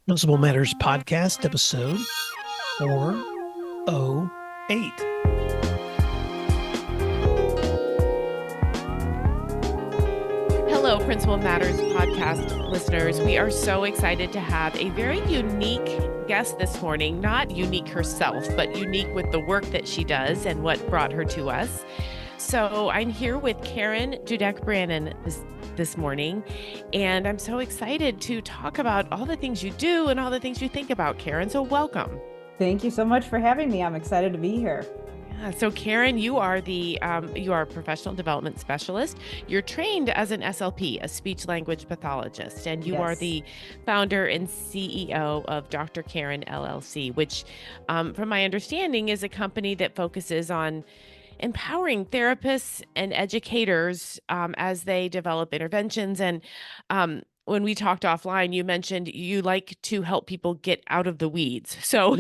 Principal Matters Podcast, episode 408. Hello, Principal Matters Podcast listeners. We are so excited to have a very unique guest this morning, not unique herself, but unique with the work that she does and what brought her to us. So I'm here with Karen Dudek-Brannan this morning, and I'm so excited to talk about all the things you do and all the things you think about, Karen. So welcome. Thank you so much for having me. I'm excited to be here. So Karen, you are a professional development specialist. You're trained as an SLP, a speech language pathologist, and you are the founder and CEO of Dr. Karen LLC, which, from my understanding, is a company that focuses on empowering therapists and educators as they develop interventions. And when we talked offline, you mentioned you like to help people get out of the weeds. So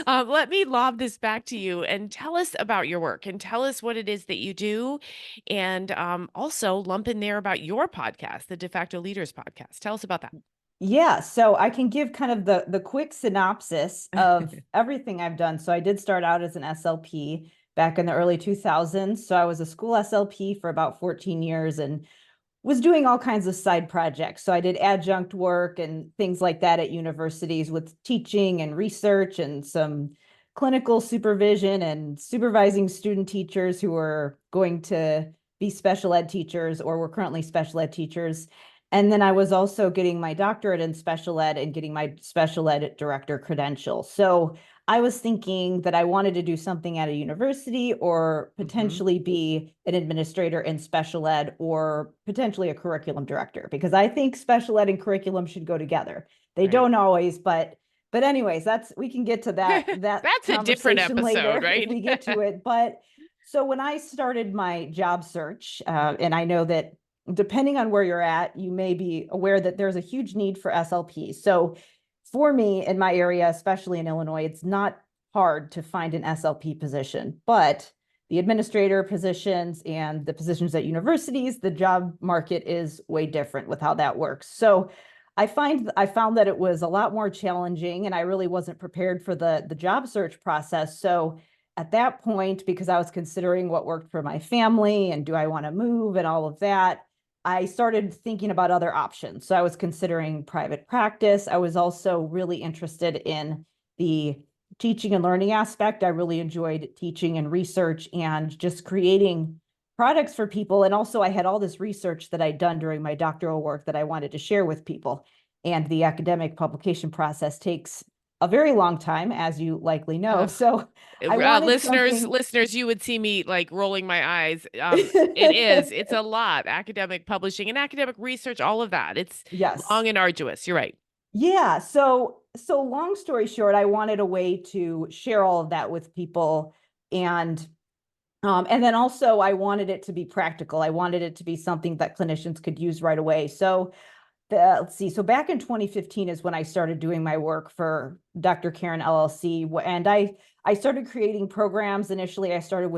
let me lob this back to you and tell us about your work and tell us what it is that you do. And also lump in there about your podcast, the De Facto Leaders Podcast. Tell us about that. Yeah, so I can give kind of the quick synopsis of everything I've done. So I did start out as an SLP back in the early 2000s. So I was a school SLP for about 14 years and was doing all kinds of side projects. So I did adjunct work and things like that at universities with teaching and research and some clinical supervision and supervising student teachers who were going to be special ed teachers or were currently special ed teachers. And then I was also getting my doctorate in special ed and getting my special ed director credential. So I was thinking that I wanted to do something at a university or potentially be an administrator in special ed or potentially a curriculum director, because I think special ed and curriculum should go together. They don't always, but anyways, we can get to that. That's a different episode, later, right? If we get to it. But so when I started my job search, and I know that depending on where you're at, you may be aware that there's a huge need for SLPs. So for me in my area, especially in Illinois, it's not hard to find an SLP position, but the administrator positions and the positions at universities, the job market is way different with how that works. So I found that it was a lot more challenging and I really wasn't prepared for the job search process. So at that point, because I was considering what worked for my family and do I want to move and all of that, I started thinking about other options. So I was considering private practice. I was also really interested in the teaching and learning aspect. I really enjoyed teaching and research and just creating products for people. And also I had all this research that I'd done during my doctoral work that I wanted to share with people. And the academic publication process takes a very long time, as you likely know. So listeners, you would see me like rolling my eyes. It's a lot. Academic publishing and academic research, all of that. It's long and arduous. You're right. Yeah. So long story short, I wanted a way to share all of that with people. And then also I wanted it to be practical. I wanted it to be something that clinicians could use right away. So let's see. So back in 2015 is when I started doing my work for Dr. Karen LLC. And I started creating programs. Initially, I started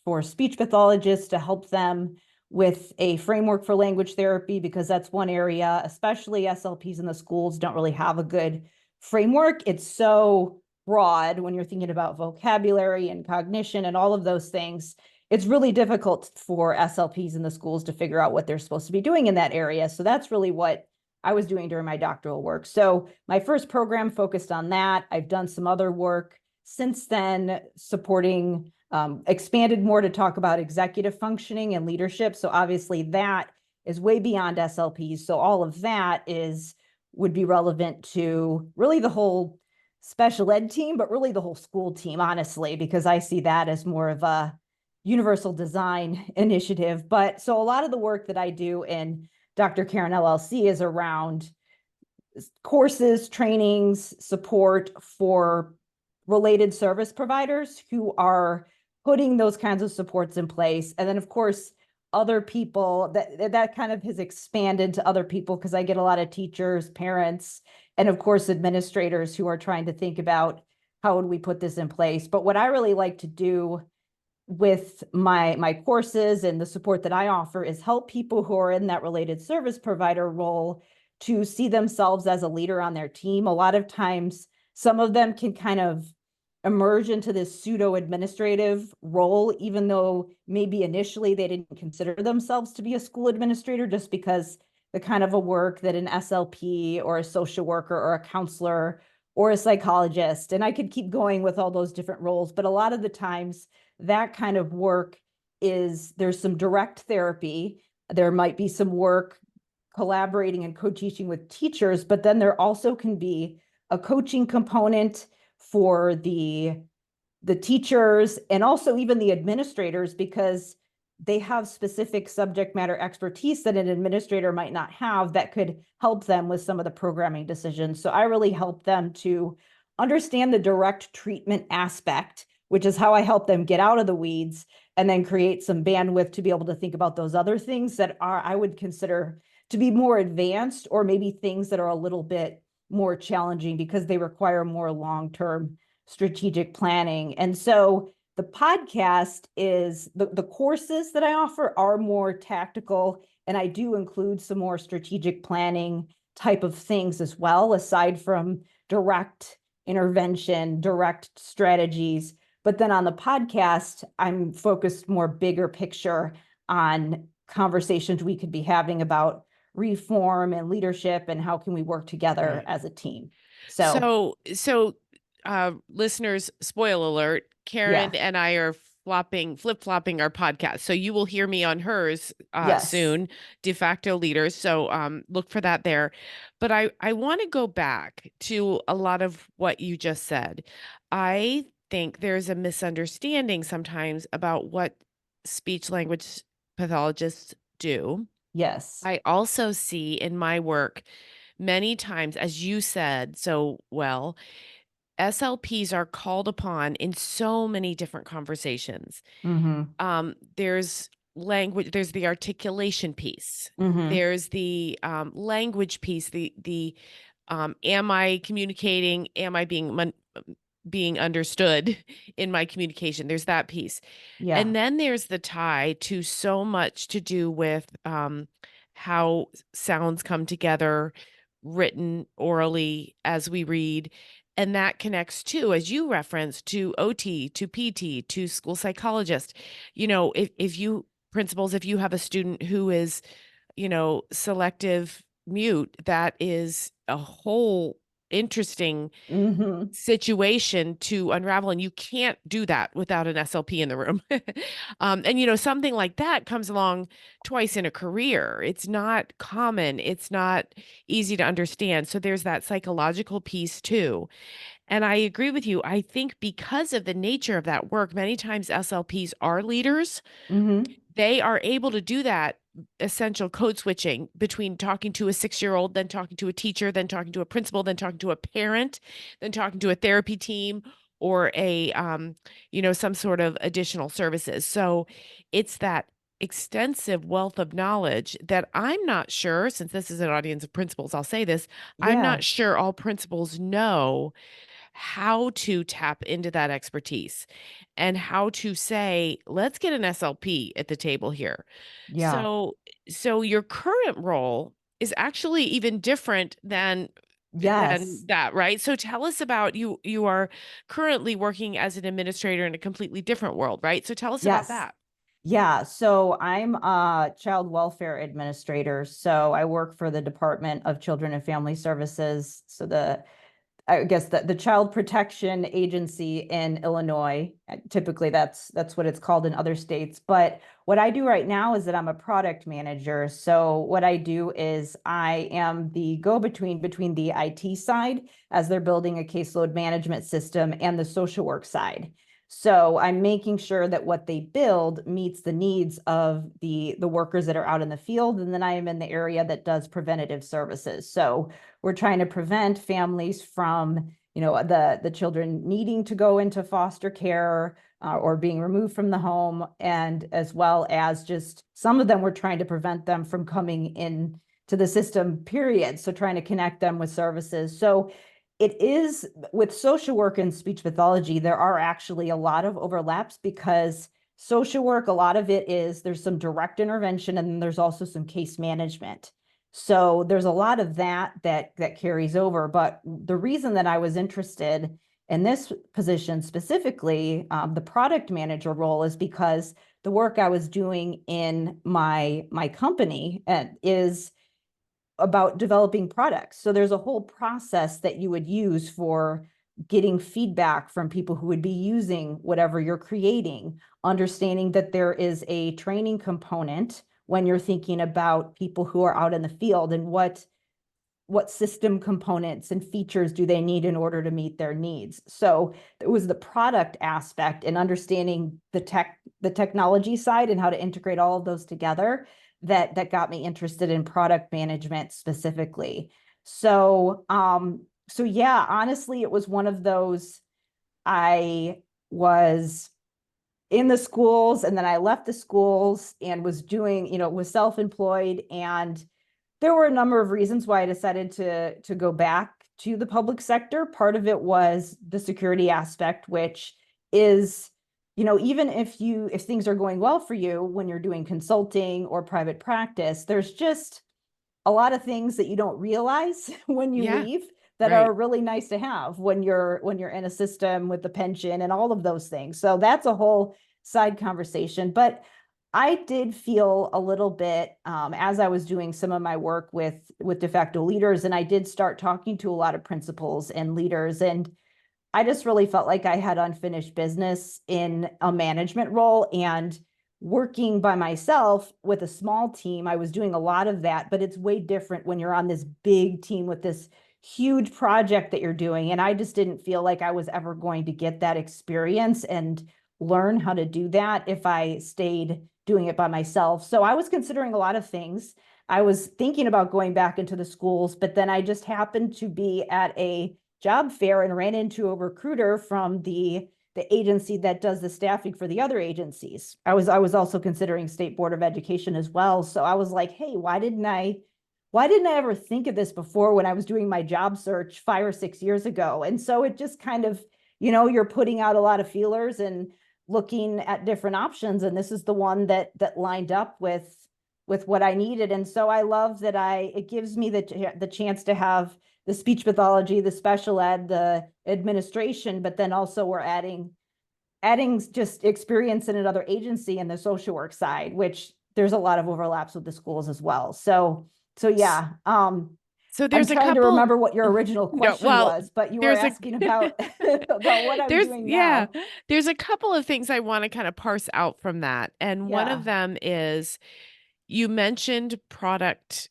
for speech pathologists to help them with a framework for language therapy, because that's one area, especially SLPs in the schools don't really have a good framework. It's so broad when you're thinking about vocabulary and cognition and all of those things. It's really difficult for SLPs in the schools to figure out what they're supposed to be doing in that area. So that's really what I was doing during my doctoral work. So my first program focused on that. I've done some other work since then, supporting, expanded more to talk about executive functioning and leadership. So obviously that is way beyond SLPs. So all of that would be relevant to really the whole special ed team, but really the whole school team, honestly, because I see that as more of a universal design initiative. But so a lot of the work that I do in Dr. Karen LLC is around courses, trainings, support for related service providers who are putting those kinds of supports in place. And then of course, other people that kind of has expanded to other people, because I get a lot of teachers, parents, and of course, administrators who are trying to think about how would we put this in place. But what I really like to do with my courses and the support that I offer is help people who are in that related service provider role to see themselves as a leader on their team. A lot of times, some of them can kind of emerge into this pseudo administrative role, even though maybe initially they didn't consider themselves to be a school administrator, just because the kind of a work that an SLP or a social worker or a counselor or a psychologist, and I could keep going with all those different roles, but a lot of the times that kind of work there's some direct therapy. There might be some work collaborating and co-teaching with teachers, but then there also can be a coaching component for the teachers and also even the administrators, because they have specific subject matter expertise that an administrator might not have that could help them with some of the programming decisions. So I really help them to understand the direct treatment aspect, which is how I help them get out of the weeds and then create some bandwidth to be able to think about those other things that I would consider to be more advanced, or maybe things that are a little bit more challenging because they require more long-term strategic planning. And so the podcast is the courses that I offer are more tactical, and I do include some more strategic planning type of things as well, aside from direct intervention, direct strategies. But then on the podcast, I'm focused more bigger picture on conversations we could be having about reform and leadership and how can we work together as a team. So listeners, spoiler alert, Karen and I are flip-flopping our podcast. So you will hear me on hers soon, De Facto Leaders. So look for that there. But I want to go back to a lot of what you just said. I think there's a misunderstanding sometimes about what speech language pathologists do. Yes. I also see in my work many times, as you said so well, SLPs are called upon in so many different conversations. There's language, there's the articulation piece, there's the language piece, the am I communicating, am I being understood in my communication? There's that piece. And then there's the tie to so much to do with how sounds come together, written orally as we read. And that connects too, as you referenced, to OT, to PT, to school psychologist. You know, if you principals, if you have a student who is, selective mute, that is a whole interesting situation to unravel, and you can't do that without an SLP in the room. And something like that comes along twice in a career. It's not common, it's not easy to understand. So there's that psychological piece too. And I agree with you. I think because of the nature of that work, many times SLPs are leaders. They are able to do that essential code switching between talking to a 6-year-old, then talking to a teacher, then talking to a principal, then talking to a parent, then talking to a therapy team, or some sort of additional services. So it's that extensive wealth of knowledge that I'm not sure, since this is an audience of principals, I'll say this, I'm not sure all principals know how to tap into that expertise and how to say, let's get an SLP at the table here. So your current role is actually even different than that, right? So tell us about you are currently working as an administrator in a completely different world, right? So tell us about that. Yeah, so I'm a child welfare administrator. So I work for the Department of Children and Family Services. So I guess the Child Protection Agency in Illinois. Typically, that's what it's called in other states. But what I do right now is that I'm a product manager. So what I do is I am the go-between between the IT side, as they're building a caseload management system, and the social work side. So I'm making sure that what they build meets the needs of the workers that are out in the field. And then I am in the area that does preventative services. So we're trying to prevent families from, the children needing to go into foster care or being removed from the home. And as well as just some of them, we're trying to prevent them from coming in to the system, period. So trying to connect them with services. So it is with social work and speech pathology, there are actually a lot of overlaps, because social work, a lot of it is there's some direct intervention, and then there's also some case management. So there's a lot of that carries over. But the reason that I was interested in this position specifically, the product manager role, is because the work I was doing in my company is about developing products. So there's a whole process that you would use for getting feedback from people who would be using whatever you're creating, understanding that there is a training component when you're thinking about people who are out in the field and what system components and features do they need in order to meet their needs. So it was the product aspect and understanding the technology side and how to integrate all of those together that got me interested in product management specifically. So yeah, honestly, it was one of those. I was in the schools and then I left the schools and was doing, was self-employed, and there were a number of reasons why I decided to go back to the public sector. Part of it was the security aspect, which is, even if things are going well for you when you're doing consulting or private practice, there's just a lot of things that you don't realize when you leave that are really nice to have when you're in a system with the pension and all of those things. So that's a whole side conversation. But I did feel a little bit as I was doing some of my work with de facto leaders, and I did start talking to a lot of principals and leaders, and I just really felt like I had unfinished business in a management role. And working by myself with a small team, I was doing a lot of that, but it's way different when you're on this big team with this huge project that you're doing. And I just didn't feel like I was ever going to get that experience and learn how to do that if I stayed doing it by myself. So I was considering a lot of things. I was thinking about going back into the schools, but then I just happened to be at a job fair and ran into a recruiter from the agency that does the staffing for the other agencies. I was also considering State Board of Education as well. So I was like, hey, why didn't I ever think of this before when I was doing my job search 5 or 6 years ago? And so it just kind of, you're putting out a lot of feelers and looking at different options. And this is the one that lined up with what I needed. And so I love that it gives me the chance to have the speech pathology, the special ed, the administration, but then also we're adding just experience in another agency and the social work side, which there's a lot of overlaps with the schools as well. So yeah. So there's I'm trying to remember what your original question was, but you were asking about what I'm doing now. There's a couple of things I want to kind of parse out from that. And one of them is, you mentioned product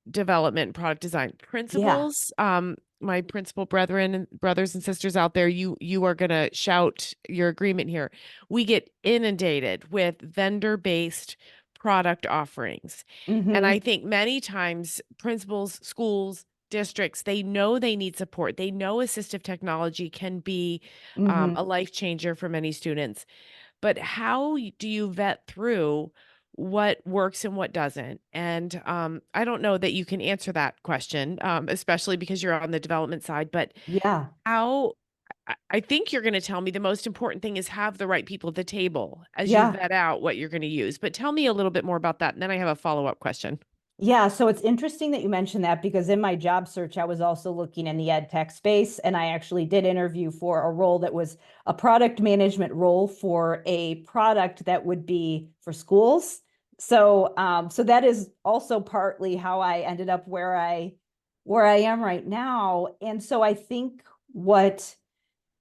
development, product design principles. My principal brothers and sisters out there, you are going to shout your agreement here. We get inundated with vendor-based product offerings. And I think many times principals, schools, districts, they know they need support. They know assistive technology can be a life changer for many students. But how do you vet through what works and what doesn't? And I don't know that you can answer that question, especially because you're on the development side. But how, I think you're going to tell me the most important thing is have the right people at the table as you vet out what you're going to use. But tell me a little bit more about that. And then I have a follow-up question. Yeah, so it's interesting that you mentioned that, because in my job search, I was also looking in the ed tech space, and I actually did interview for a role that was a product management role for a product that would be for schools. So that is also partly how I ended up where I am right now. And so I think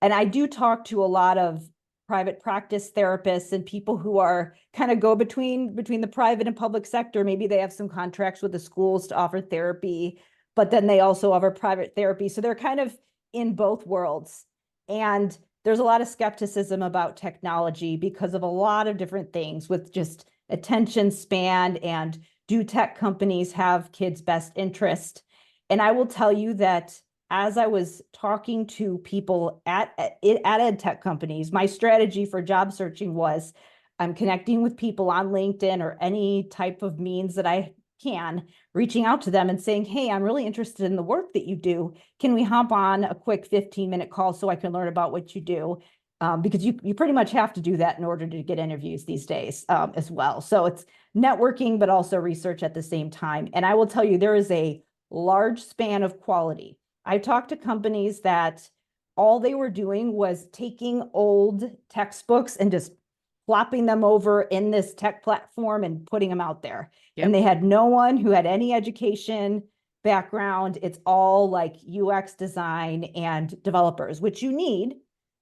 and I do talk to a lot of private practice therapists and people who are kind of go between the private and public sector. Maybe they have some contracts with the schools to offer therapy, but then they also offer private therapy. So they're kind of in both worlds. And there's a lot of skepticism about technology because of a lot of different things with just attention span, and do tech companies have kids' best interest? And I will tell you that as I was talking to people at ed tech companies, my strategy for job searching was, I'm connecting with people on LinkedIn or any type of means that I can, reaching out to them and saying, hey, I'm really interested in the work that you do. Can we hop on a quick 15-minute call so I can learn about what you do? because you pretty much have to do that in order to get interviews these days as well. So it's networking, but also research at the same time. And I will tell you, there is a large span of quality. I talked to companies that all they were doing was taking old textbooks and just plopping them over in this tech platform and putting them out there. Yep. And they had no one who had any education background. It's all like UX design and developers, which you need,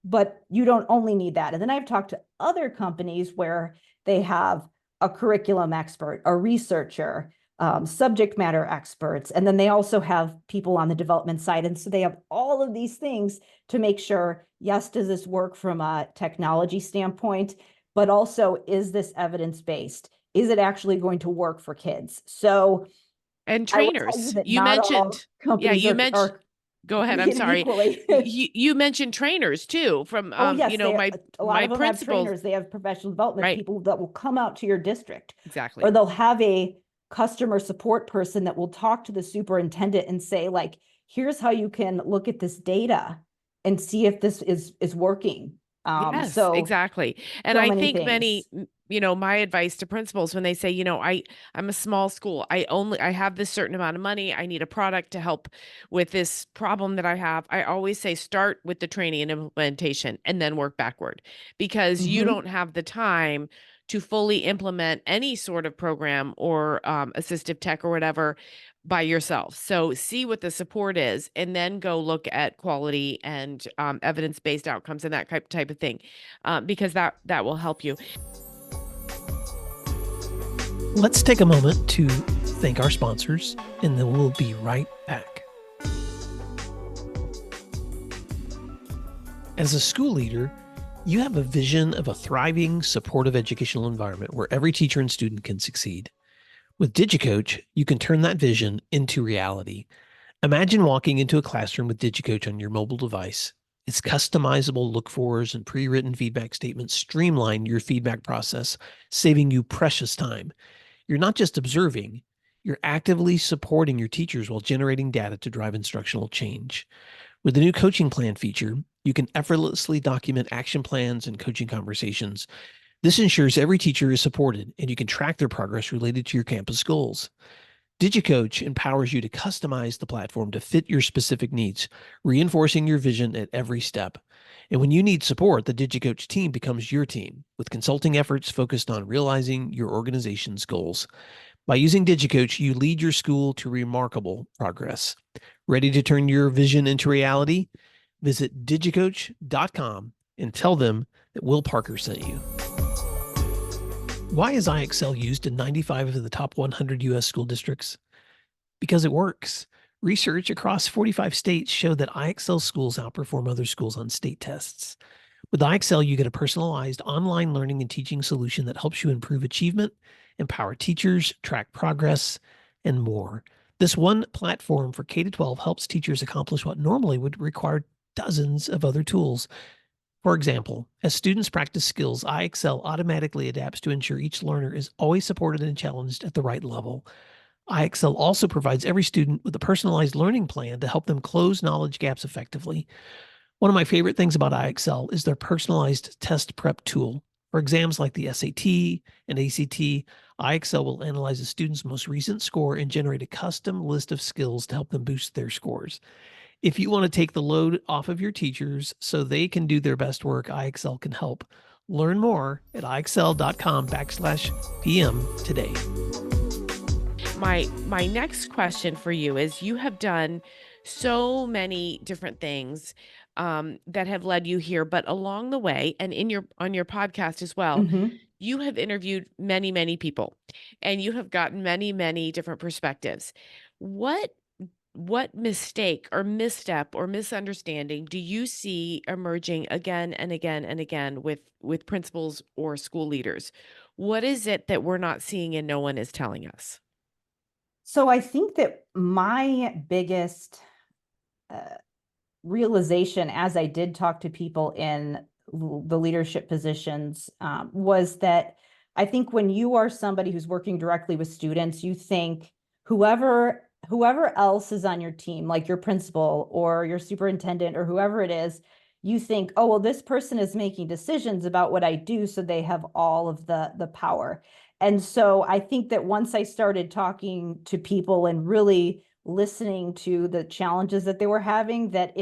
but you don't only need that. And then I've talked to other companies where they have a curriculum expert, a researcher, subject matter experts, and then they also have people on the development side. And so they have all of these things to make sure, yes, does this work from a technology standpoint, but also, is this evidence-based? Is it actually going to work for kids? So, and trainers, you not all mentioned, companies are go ahead. I'm created sorry. equally. You mentioned trainers too from, Oh, yes, you know, a lot my of them have principals. trainers. They have professional development Right. people that will come out to your district. Exactly. Or they'll have a customer support person that will talk to the superintendent and say, like, here's how you can look at this data and see if this is working. Yes, So exactly. And so I many think many, things. you know, my advice to principals when they say, you know, I'm a small school. I have this certain amount of money. I need a product to help with this problem that I have. I always say start with the training and implementation and then work backward, because you Mhm. don't have the time to fully implement any sort of program or assistive tech or whatever by yourself. So see what the support is, and then go look at quality and evidence-based outcomes and that type of thing, because that will help you. Let's take a moment to thank our sponsors, and then we'll be right back. As a school leader, you have a vision of a thriving, supportive educational environment where every teacher and student can succeed. With DigiCoach, you can turn that vision into reality. Imagine walking into a classroom with DigiCoach on your mobile device. Its customizable look-fors and pre-written feedback statements streamline your feedback process, saving you precious time. You're not just observing, you're actively supporting your teachers while generating data to drive instructional change. With the new coaching plan feature, you can effortlessly document action plans and coaching conversations. This ensures every teacher is supported and you can track their progress related to your campus goals. DigiCoach empowers you to customize the platform to fit your specific needs, reinforcing your vision at every step. And when you need support, the DigiCoach team becomes your team, with consulting efforts focused on realizing your organization's goals. By using DigiCoach, you lead your school to remarkable progress. Ready to turn your vision into reality? Visit digicoach.com and tell them that Will Parker sent you. Why is iExcel used in 95 of the top 100 U.S. school districts? Because it works. Research across 45 states showed that iExcel schools outperform other schools on state tests. With iExcel, you get a personalized online learning and teaching solution that helps you improve achievement, empower teachers, track progress, and more. This one platform for K-12 helps teachers accomplish what normally would require dozens of other tools. For example, as students practice skills, iExcel automatically adapts to ensure each learner is always supported and challenged at the right level. iExcel also provides every student with a personalized learning plan to help them close knowledge gaps effectively. One of my favorite things about iExcel is their personalized test prep tool. For exams like the SAT and ACT, iExcel will analyze a student's most recent score and generate a custom list of skills to help them boost their scores. If you want to take the load off of your teachers so they can do their best work, iExcel can help. Learn more at iexcel.com/PM today. My next question for you is, you have done so many different things that have led you here, but along the way, and on your podcast as well, Mhm. you have interviewed many people, and you have gotten many different perspectives. What mistake or misstep or misunderstanding do you see emerging again and again and again with principals or school leaders? What is it that we're not seeing and no one is telling us? So I think that my biggest realization, as I did talk to people in the leadership positions, was that I think when you are somebody who's working directly with students, you think whoever else is on your team, like your principal or your superintendent or whoever it is, you think, oh, well, this person is making decisions about what I do, so they have all of the power. And so I think that once I started talking to people and really listening to the challenges that they were having, that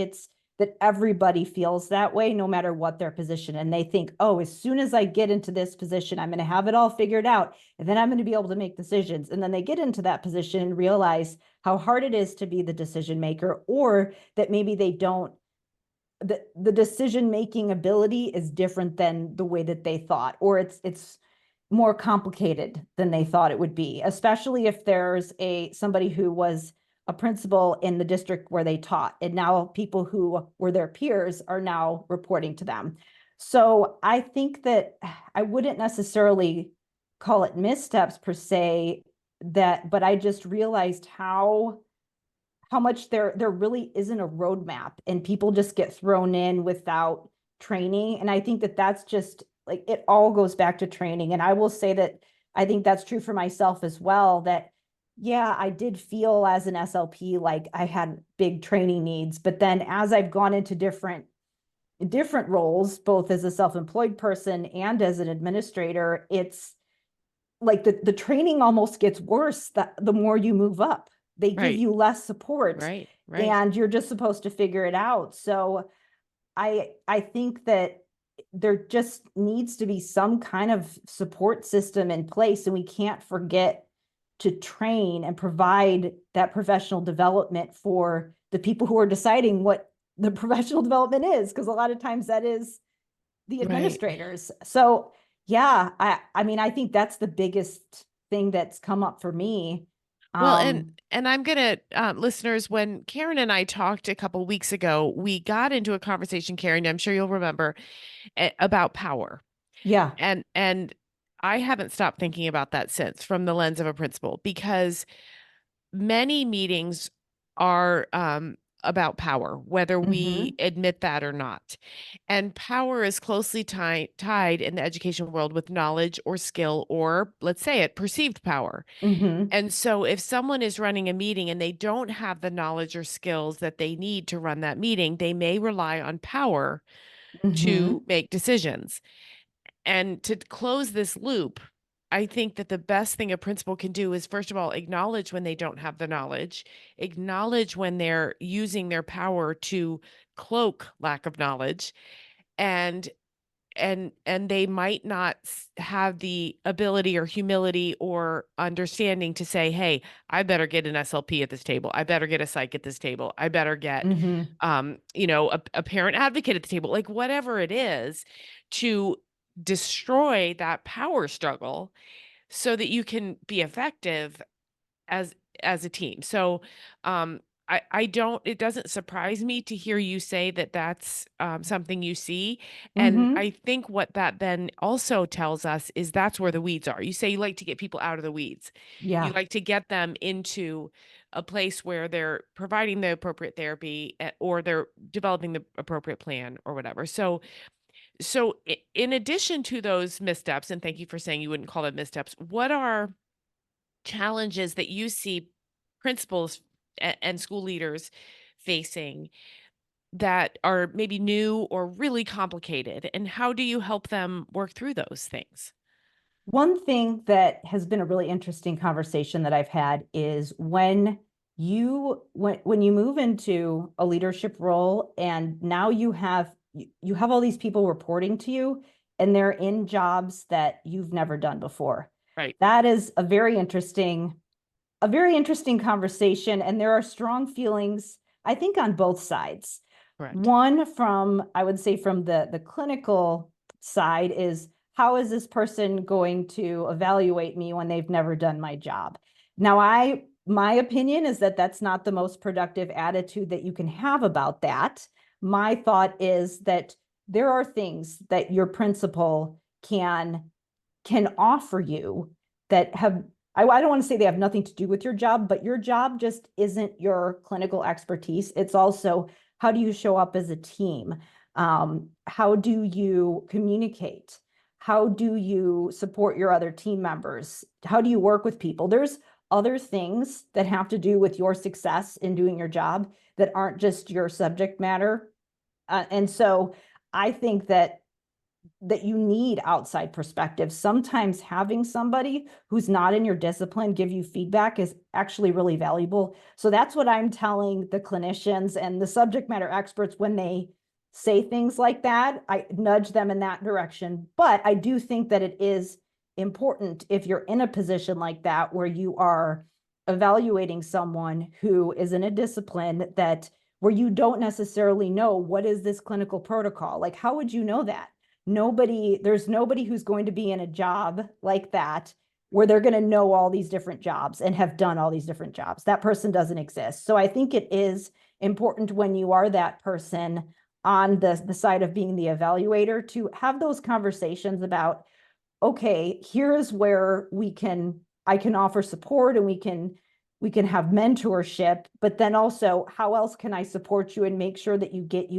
everybody feels that way no matter what their position. And they think, oh, as soon as I get into this position, I'm going to have it all figured out, and then I'm going to be able to make decisions. And then they get into that position and realize how hard it is to be the decision maker, or that maybe they don't, the decision making ability is different than the way that they thought, or it's more complicated than they thought it would be, especially if there's somebody who was a principal in the district where they taught, and now people who were their peers are now reporting to them. So I think that I wouldn't necessarily call it missteps per se, but I just realized how much there really isn't a roadmap, and people just get thrown in without training. And I think that that's just like, it all goes back to training. And I will say that I think that's true for myself as well, that yeah, I did feel as an SLP like I had big training needs, but then as I've gone into different roles, both as a self-employed person and as an administrator, it's like the training almost gets worse the more you move up. They give you less support, Right. and you're just supposed to figure it out. So I think that there just needs to be some kind of support system in place, and we can't forget to train and provide that professional development for the people who are deciding what the professional development is, because a lot of times that is the administrators. So yeah, I mean, I think that's the biggest thing that's come up for me. Well, and I'm gonna listeners, when Karen and I talked a couple weeks ago, we got into a conversation, Karen, I'm sure you'll remember, about power. Yeah. And I haven't stopped thinking about that since, from the lens of a principal, because many meetings are about power, whether we admit that or not. And power is closely tied in the education world with knowledge or skill, or let's say it, perceived power. And so if someone is running a meeting and they don't have the knowledge or skills that they need to run that meeting, they may rely on power to make decisions. And to close this loop, I think that the best thing a principal can do is, first of all, acknowledge when they don't have the knowledge, acknowledge when they're using their power to cloak lack of knowledge, and they might not have the ability or humility or understanding to say, hey, I better get an SLP at this table, I better get a psych at this table, I better get a parent advocate at the table, like whatever it is, to destroy that power struggle so that you can be effective as a team. So I don't, it doesn't surprise me to hear you say that that's something you see. And I think what that then also tells us is that's where the weeds are. You say you like to get people out of the weeds. Yeah. You like to get them into a place where they're providing the appropriate therapy, or they're developing the appropriate plan or whatever. So in addition to those missteps, and thank you for saying you wouldn't call them missteps, what are challenges that you see principals and school leaders facing that are maybe new or really complicated? And how do you help them work through those things? One thing that has been a really interesting conversation that I've had is when you move into a leadership role, and now you have all these people reporting to you, and they're in jobs that you've never done before. Right. That is a very interesting conversation, and there are strong feelings, I think, on both sides. Correct. One, I would say from the clinical side, is how is this person going to evaluate me when they've never done my job? Now, my opinion is that that's not the most productive attitude that you can have about that. My thought is that there are things that your principal can offer you that have, I don't want to say they have nothing to do with your job, but your job just isn't your clinical expertise. It's also, how do you show up as a team? How do you communicate? How do you support your other team members? How do you work with people? There's other things that have to do with your success in doing your job that aren't just your subject matter And so I think that you need outside perspective. Sometimes having somebody who's not in your discipline give you feedback is actually really valuable. So that's what I'm telling the clinicians and the subject matter experts when they say things like that. I nudge them in that direction. But I do think that it is important if you're in a position like that where you are evaluating someone who is in a discipline that where you don't necessarily know what is this clinical protocol. Like, how would you know that? There's nobody who's going to be in a job like that where they're going to know all these different jobs and have done all these different jobs. That person doesn't exist. So I think it is important when you are that person on the side of being the evaluator to have those conversations about, okay, here is where I can offer support and we can have mentorship, but then also how else can I support you and make sure that you get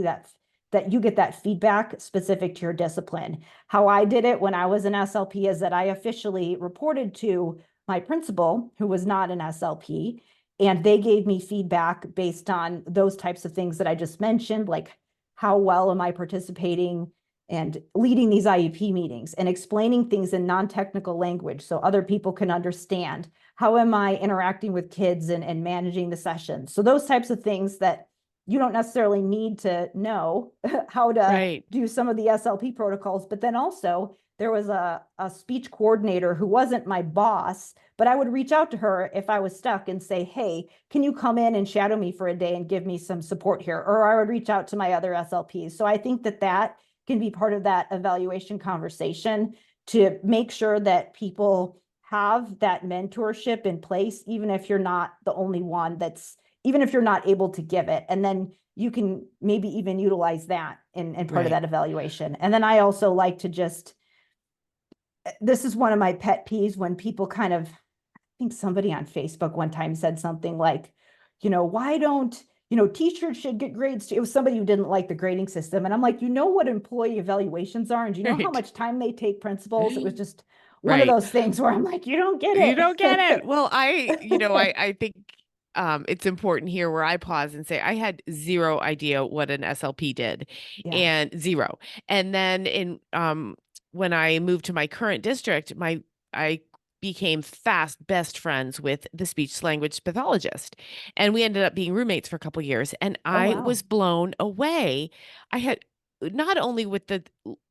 that feedback specific to your discipline. How I did it when I was an SLP is that I officially reported to my principal, who was not an SLP, and they gave me feedback based on those types of things that I just mentioned, like how well am I participating and leading these IEP meetings and explaining things in non-technical language so other people can understand. How am I interacting with kids and managing the sessions? So those types of things that you don't necessarily need to know how to do some of the SLP protocols. But then also there was a speech coordinator who wasn't my boss, but I would reach out to her if I was stuck and say, hey, can you come in and shadow me for a day and give me some support here? Or I would reach out to my other SLPs. So I think that can be part of that evaluation conversation to make sure that people have that mentorship in place, even if you're not the only one even if you're not able to give it. And then you can maybe even utilize that in part of that evaluation. And then I also like to this is one of my pet peeves when people kind of, I think somebody on Facebook one time said something like, why don't, teachers should get grades too. It was somebody who didn't like the grading system. And I'm like, what employee evaluations are? And do you know how much time they take principals? It was just one of those things where I'm like, you don't get it. You don't get it. Well, I think it's important here where I pause and say I had zero idea what an SLP did, and zero. And then when I moved to my current district, I became fast best friends with the speech language pathologist, and we ended up being roommates for a couple years. And I was blown away. I had not only with the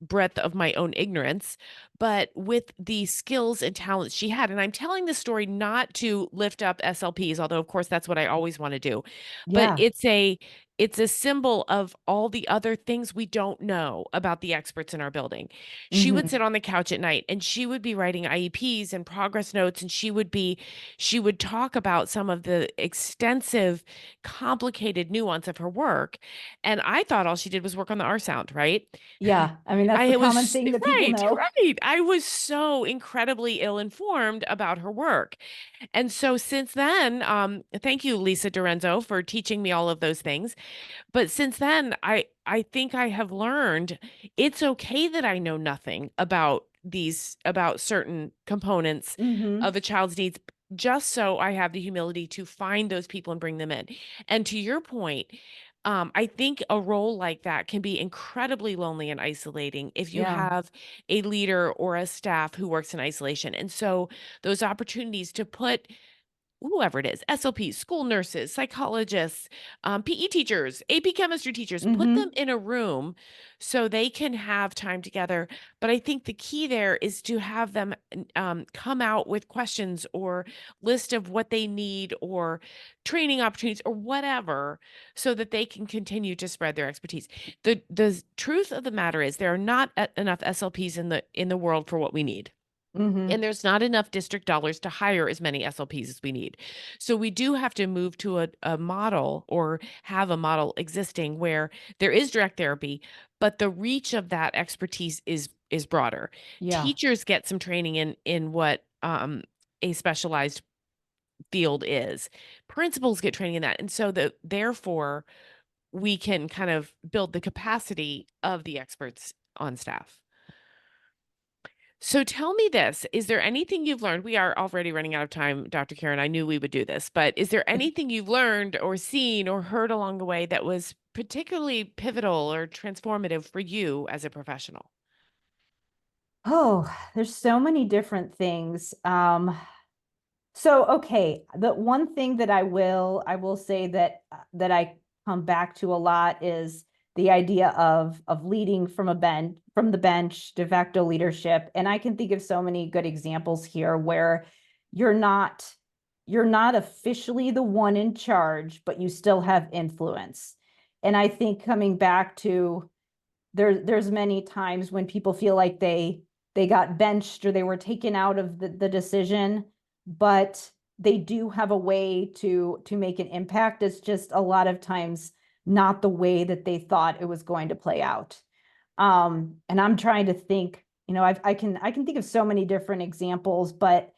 breadth of my own ignorance, but with the skills and talents she had. And I'm telling this story not to lift up SLPs, although of course that's what I always want to do. But it's a symbol of all the other things we don't know about the experts in our building. She would sit on the couch at night and she would be writing IEPs and progress notes, and she would talk about some of the extensive, complicated nuance of her work. And I thought all she did was work on the R sound, right? Yeah. I mean, that's the common thing that people know. Right. I was so incredibly ill-informed about her work. And so since then, thank you, Lisa Dorenzo, for teaching me all of those things. But since then, I think I have learned it's okay that I know nothing about certain components of a child's needs, just so I have the humility to find those people and bring them in. And to your point, I think a role like that can be incredibly lonely and isolating if you have a leader or a staff who works in isolation. And so those opportunities to put whoever it is, SLPs, school nurses, psychologists, PE teachers, AP chemistry teachers, put them in a room so they can have time together. But I think the key there is to have them come out with questions or list of what they need or training opportunities or whatever, so that they can continue to spread their expertise. The truth of the matter is there are not enough SLPs in the world for what we need. And there's not enough district dollars to hire as many SLPs as we need. So we do have to move to a model, or have a model existing, where there is direct therapy, but the reach of that expertise is broader. Teachers get some training in what a specialized field is. Principals get training in that. And so therefore we can kind of build the capacity of the experts on staff. So tell me this, is there anything you've learned? We are already running out of time, Dr. Karen. I knew we would do this, but is there anything you've learned or seen or heard along the way that was particularly pivotal or transformative for you as a professional? Oh, there's so many different things. Okay, the one thing that I will say that I come back to a lot is the idea of leading from the bench, de facto leadership. And I can think of so many good examples here where you're not you're not officially the one in charge, but you still have influence. And I think coming back to there's many times when people feel like they got benched or they were taken out of the decision, but they do have a way to make an impact. It's just a lot of times not the way that they thought it was going to play out. And I'm trying to think, I can think of so many different examples, but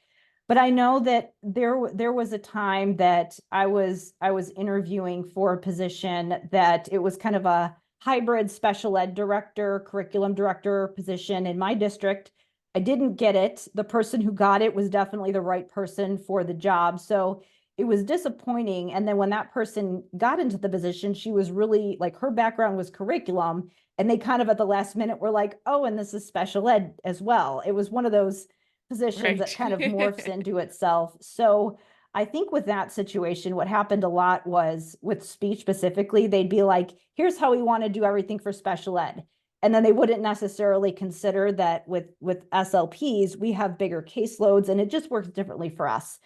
I know that there was a time that I was interviewing for a position that it was kind of a hybrid special ed director, curriculum director position in my district. I didn't get it. The person who got it was definitely the right person for the job. So it was disappointing. And then when that person got into the position, she was really like her background was curriculum. And they kind of at the last minute were like, oh, and this is special ed as well. It was one of those positions that Right. kind of morphs into itself. So I think with that situation, what happened a lot was with speech specifically, they'd be like, here's how we want to do everything for special ed. And then they wouldn't necessarily consider that with SLPs, we have bigger caseloads and it just works differently for us.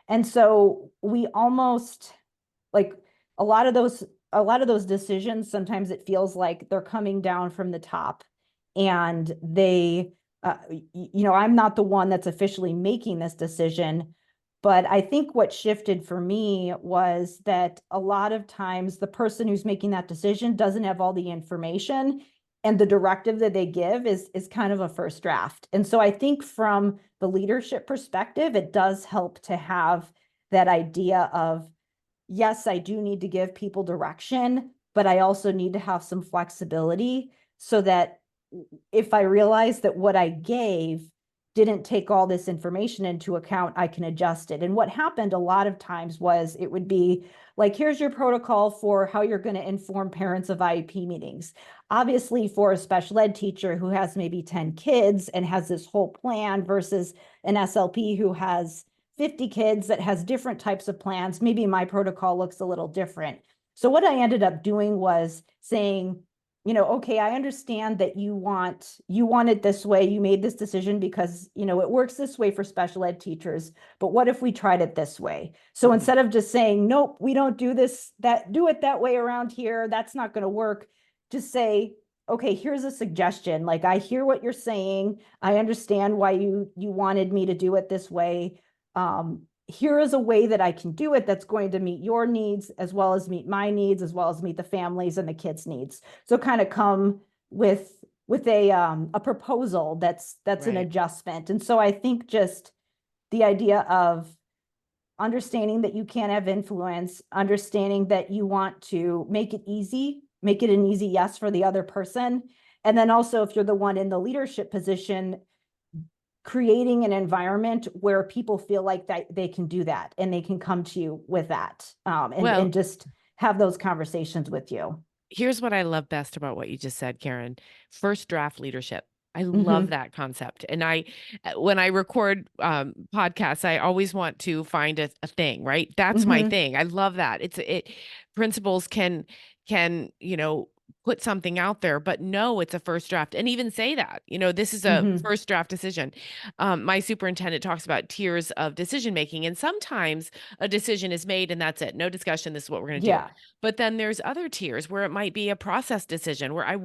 And so we almost like a lot of those decisions, sometimes it feels like they're coming down from the top and I'm not the one that's officially making this decision, but I think what shifted for me was that a lot of times the person who's making that decision doesn't have all the information and the directive that they give is kind of a first draft. And so I think from the leadership perspective, it does help to have that idea of, yes, I do need to give people direction, but I also need to have some flexibility so that if I realize that what I gave didn't take all this information into account, I can adjust it. And what happened a lot of times was it would be like, here's your protocol for how you're going to inform parents of IEP meetings. Obviously, for a special ed teacher who has maybe 10 kids and has this whole plan versus an SLP who has 50 kids that has different types of plans, maybe my protocol looks a little different. So what I ended up doing was saying, okay, I understand that you want it this way. You made this decision because, it works this way for special ed teachers. But what if we tried it this way? So Mhm. instead of just saying, nope, we don't do do it that way around here, that's not going to work. Just say, okay, here's a suggestion. Like, I hear what you're saying. I understand why you wanted me to do it this way. Here is a way that I can do it that's going to meet your needs as well as meet my needs, as well as meet the families and the kids' needs. So kind of come with a proposal that's an Right. adjustment. And so I think just the idea of understanding that you can't have influence, understanding that you want to make it easy, make it an easy yes for the other person. And then also if you're the one in the leadership position, creating an environment where people feel like that they can do that and they can come to you with that Well, and just have those conversations with you. here's what I love best about what you just said, Karen. First draft leadership. I love Mm-hmm. that concept. And when I record podcasts, I always want to find a thing, right? That's my Mm-hmm. thing. I love that. Principals can, put something out there, but no, it's a first draft. And even say that, this is a Mm-hmm. first draft decision. My superintendent talks about tiers of decision making. And sometimes a decision is made and that's it. No discussion. This is what we're going to do. Yeah. But then there's other tiers where it might be a process decision where Yeah. I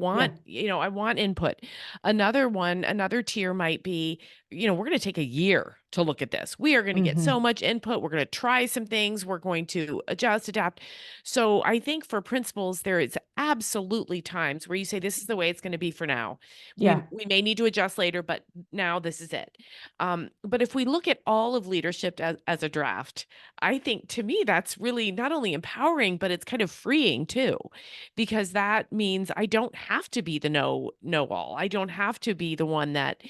want input. Another tier might be, we're going to take a year to look at this. We are going to get Mm-hmm. so much input. We're going to try some things. We're going to adjust, adapt. So I think for principals, there is absolutely times where you say, this is the way it's going to be for now. We, Yeah. we may need to adjust later, but now this is it. But if we look at all of leadership as a draft, I think to me, that's really not only empowering, but it's kind of freeing too, because that means I don't have to be the know all. I don't have to be the one that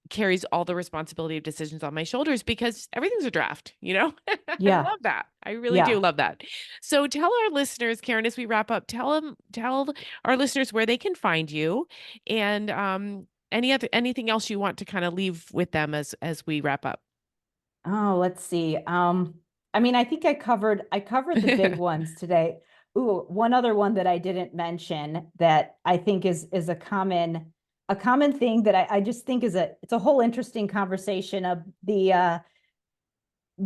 carries all the responsibility of decisions on my shoulders because everything's a draft, I Yeah. love that. I really do love that. So tell our listeners, Karen, as we wrap up, tell our listeners where they can find you, and anything else you want to kind of leave with them as we wrap up. Oh, let's see. I mean, I think I covered the big ones today. Ooh, one other one that I didn't mention that I think is a common thing that I just think it's a whole interesting conversation of the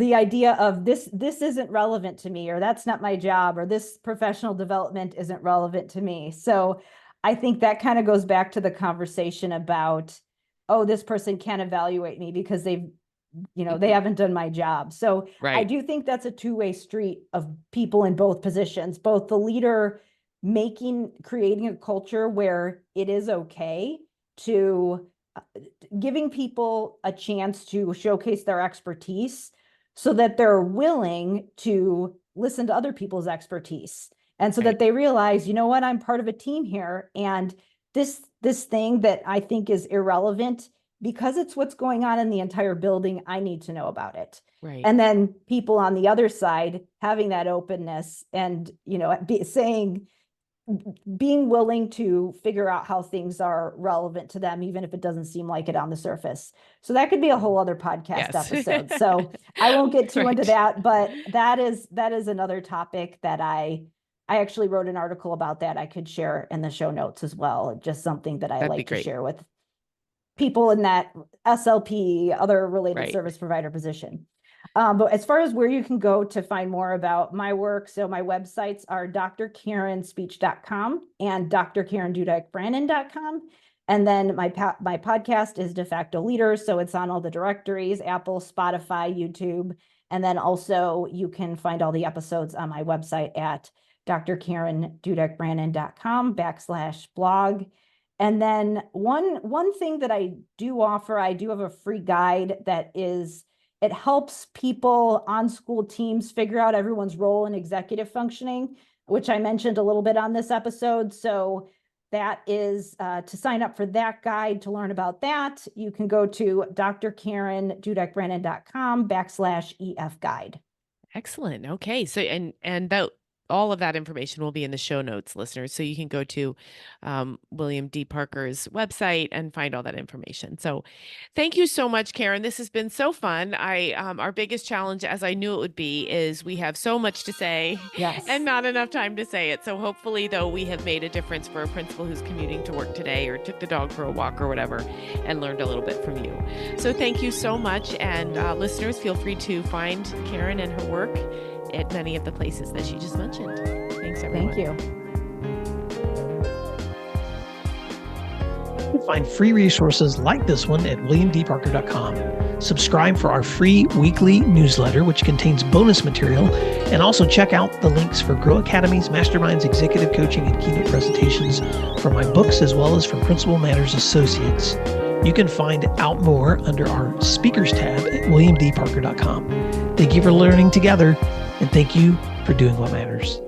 idea of this isn't relevant to me, or that's not my job, or this professional development isn't relevant to me. So I think that kind of goes back to the conversation about, oh, this person can't evaluate me because they haven't done my job. So I do think that's a two-way street of people in both positions, both the leader creating a culture where it is okay to giving people a chance to showcase their expertise so that they're willing to listen to other people's expertise. And so that they realize, you know what, I'm part of a team here. And this thing that I think is irrelevant, because it's what's going on in the entire building, I need to know about it. Right. And then people on the other side having that openness and, being willing to figure out how things are relevant to them, even if it doesn't seem like it on the surface. So that could be a whole other podcast episode. So I won't get too into that, but that is another topic that I actually wrote an article about that I could share in the show notes as well. Just something that I like to share with people in that SLP, other related service provider position. But as far as where you can go to find more about my work, so my websites are drkarenspeech.com and drkarendudek-brannan.com. And then my podcast is De Facto Leaders. So it's on all the directories, Apple, Spotify, YouTube. And then also you can find all the episodes on my website at drkarendudek-brannan.com/blog. And then one thing that I do offer, I do have a free guide that it helps people on school teams figure out everyone's role in executive functioning, which I mentioned a little bit on this episode. So that is to sign up for that guide, to learn about that, you can go to drkarendudek-brannan.com/EF guide. Excellent. Okay. So, and that all of that information will be in the show notes, listeners. So you can go to William D. Parker's website and find all that information. So thank you so much, Karen. This has been so fun. Our biggest challenge, as I knew it would be, is we have so much to say and not enough time to say it. So hopefully, though, we have made a difference for a principal who's commuting to work today or took the dog for a walk or whatever and learned a little bit from you. So thank you so much. And listeners, feel free to find Karen and her work at many of the places that she just mentioned. Thanks, everyone. Thank you. You'll find free resources like this one at williamdparker.com. Subscribe for our free weekly newsletter, which contains bonus material, and also check out the links for Grow Academies, Masterminds, Executive Coaching, and Keynote presentations from my books, as well as from Principal Matters Associates. You can find out more under our speakers tab at williamdparker.com. Thank you for learning together, and thank you for doing what matters.